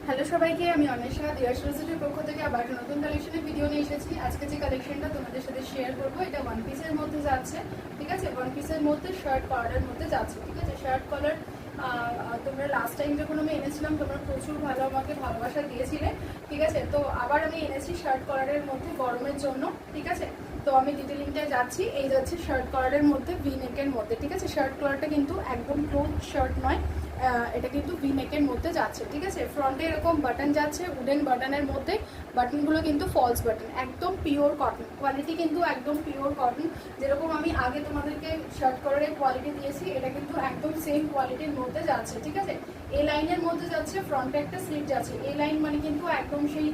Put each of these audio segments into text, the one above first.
Hello সবাইকে, আমি অন্বেষা দিয়াশির পক্ষ থেকে আবার একটা নতুন কালেকশনের ভিডিও নিয়ে এসেছি। আজকে যে কালেকশনটা তোমাদের সাথে শেয়ার করবো, এটা ওয়ান পিসের মধ্যে যাচ্ছে। ঠিক আছে, ওয়ান পিসের মধ্যে শার্ট কলারের মধ্যে যাচ্ছে। ঠিক আছে, শার্ট কলার তোমরা লাস্ট টাইম যখন আমি এনেছিলাম তোমরা প্রচুর ভালো আমাকে ভালোবাসা দিয়েছিলে। ঠিক আছে, তো আবার আমি এনেছি শার্ট কলারের মধ্যে গরমের জন্য। ঠিক আছে, তো আমি ডিটেলিংটায় যাচ্ছি। এই যাচ্ছে শার্ট কলারের মধ্যে ভি নেকের মধ্যে। ঠিক আছে, শার্ট কলারটা কিন্তু একদম ক্লোজ শার্ট নয়, এটা কিন্তু ভি নেকের মধ্যে যাচ্ছে। ঠিক আছে, ফ্রন্টে এরকম বাটন যাচ্ছে, উডেন বাটনের মধ্যে। বাটনগুলো কিন্তু ফলস বাটন, একদম পিওর কটন কোয়ালিটি, কিন্তু একদম পিওর কটন। যেরকম আমি আগে তোমাদেরকে শার্ট কলারের কোয়ালিটি দিয়েছি, এটা কিন্তু একদম সেম কোয়ালিটির মধ্যে যাচ্ছে। ঠিক আছে, এ লাইনের মধ্যে যাচ্ছে, ফ্রন্টে একটা স্লিভ যাচ্ছে। এ লাইন মানে কিন্তু একদম সেই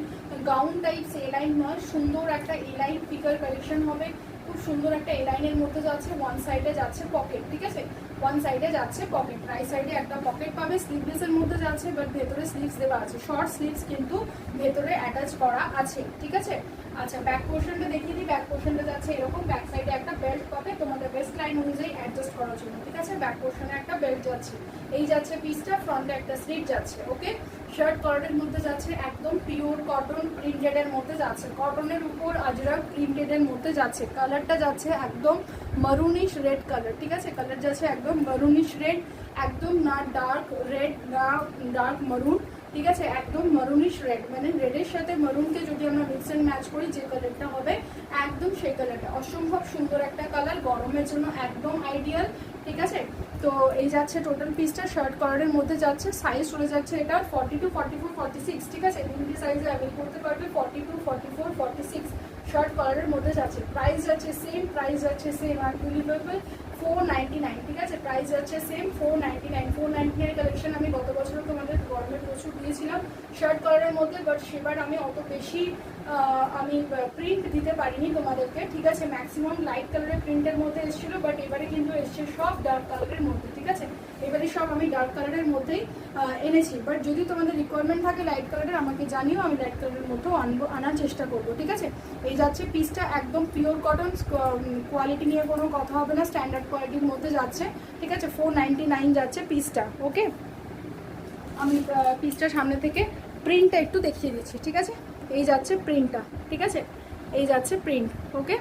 গাউন টাইপস এ লাইন নয়, সুন্দর একটা এ লাইন ফিগার কালেকশন হবে। খুব সুন্দর একটা এ লাইনের মধ্যে যাচ্ছে। ওয়ান সাইডে যাচ্ছে পকেট। ঠিক আছে, ওয়ান সাইডে যাচ্ছে পকেট, রাইট সাইডে একটা পকেট পাবে। স্লিভলেসের মধ্যে যাচ্ছে, বাট ভেতরে স্লিভস দেওয়া আছে, শর্ট স্লিভস কিন্তু ভেতরে অ্যাটাচ করা আছে। ঠিক আছে, আচ্ছা ব্যাক পোর্শনটা দেখিয়ে দিই। ব্যাক পোর্শনটা যাচ্ছে এরকম, ব্যাক সাইডে একটা বেল্ট পাবে তোমাদের ওয়েস্ট লাইন অনুযায়ী অ্যাডজাস্ট করার জন্য। ঠিক আছে, ব্যাক পোর্শনে একটা বেল্ট যাচ্ছে। এই যাচ্ছে পিসটা, ফ্রন্টে একটা স্লিভ যাচ্ছে। ওকে, শার্ট কটনের মধ্যে যাচ্ছে, একদম পিওর কটন প্রিন্টেডের মধ্যে যাচ্ছে। কটনের উপর আজরাক প্রিন্টেডের মধ্যে যাচ্ছে। কালারটা যাচ্ছে একদম মারুনিশ রেড কালার। ঠিক আছে, কালার যাচ্ছে একদম মারুনিশ রেড, একদম না ডার্ক রেড না ডার্ক মারুন। ঠিক আছে, একদম মারুনিশ রেড, মানে রেডের সাথে মারুনকে যদি আমরা মিক্স অ্যান্ড ম্যাচ করি যে কালারটা হবে একদম সেই কালারটা। অসম্ভব সুন্দর একটা কালার, গরমের জন্য একদম আইডিয়াল। ঠিক আছে, তো এই যাচ্ছে টোটাল পিসটা শার্ট কলারের মধ্যে যাচ্ছে। সাইজ চলে যাচ্ছে এটা 42, 44, 46। ঠিক আছে, তিনটি সাইজে অ্যাভেল করতে পারবে, 42, 44, 46 শার্ট কলারের মধ্যে যাচ্ছে। প্রাইস যাচ্ছে সেম, প্রাইস যাচ্ছে সেম, আনবিলিভেবল 499। ঠিক আছে, প্রাইস যাচ্ছে সেম 499। 499 কালেকশন আমি গত বছরও তোমাদের গরমে প্রচুর দিয়েছিলাম শার্ট কলারের মধ্যে, বাট সেবার আমি অত বেশি আমি প্রিন্ট দিতে পারিনি তোমাদেরকে। ঠিক আছে, ম্যাক্সিমাম লাইট কালারের প্রিন্টের মধ্যে এসেছিলো, বাট এবারে কিন্তু এসছে সব ডার্ক কালারের মধ্যে। ঠিক আছে, এবারে সব আমি ডার্ক কালারের মধ্যেই এনেছি, বাট যদি তোমাদের রিকোয়ারমেন্ট থাকে লাইট কালারের আমাকে জানিও, আমি লাইট কালারের মধ্যেও আনার চেষ্টা করবো। ঠিক আছে, এই যাচ্ছে পিসটা একদম পিওর কটন, কোয়ালিটি নিয়ে কোনো কথা হবে না, স্ট্যান্ডার্ড কোয়ালিটির মধ্যে যাচ্ছে। ঠিক আছে, 499 যাচ্ছে পিসটা। ওকে, আমি পিসটা সামনে থেকে প্রিন্টটা একটু দেখিয়ে দিচ্ছি। ঠিক আছে, এই যাচ্ছে প্রিন্টটা। ঠিক আছে, এই যাচ্ছে প্রিন্ট। ওকে,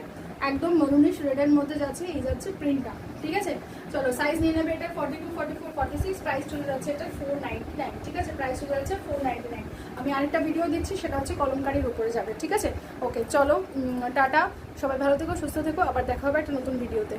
একদম মরুনিশ রেডের মধ্যে যাচ্ছে, এই যাচ্ছে প্রিন্টটা। ঠিক আছে, চলো সাইজ নিয়ে নেবে এটা 42, 44, 46। প্রাইস চলে যাচ্ছে এটা 499। ঠিক আছে, প্রাইস চলে যাচ্ছে 499। আমি আরেকটা ভিডিও দিচ্ছি, সেটা হচ্ছে কলমকারির উপরে যাবে। ঠিক আছে, ওকে চলো টাটা, সবাই ভালো থেকো, সুস্থ থেকো, আবার দেখা হবে একটা নতুন ভিডিওতে।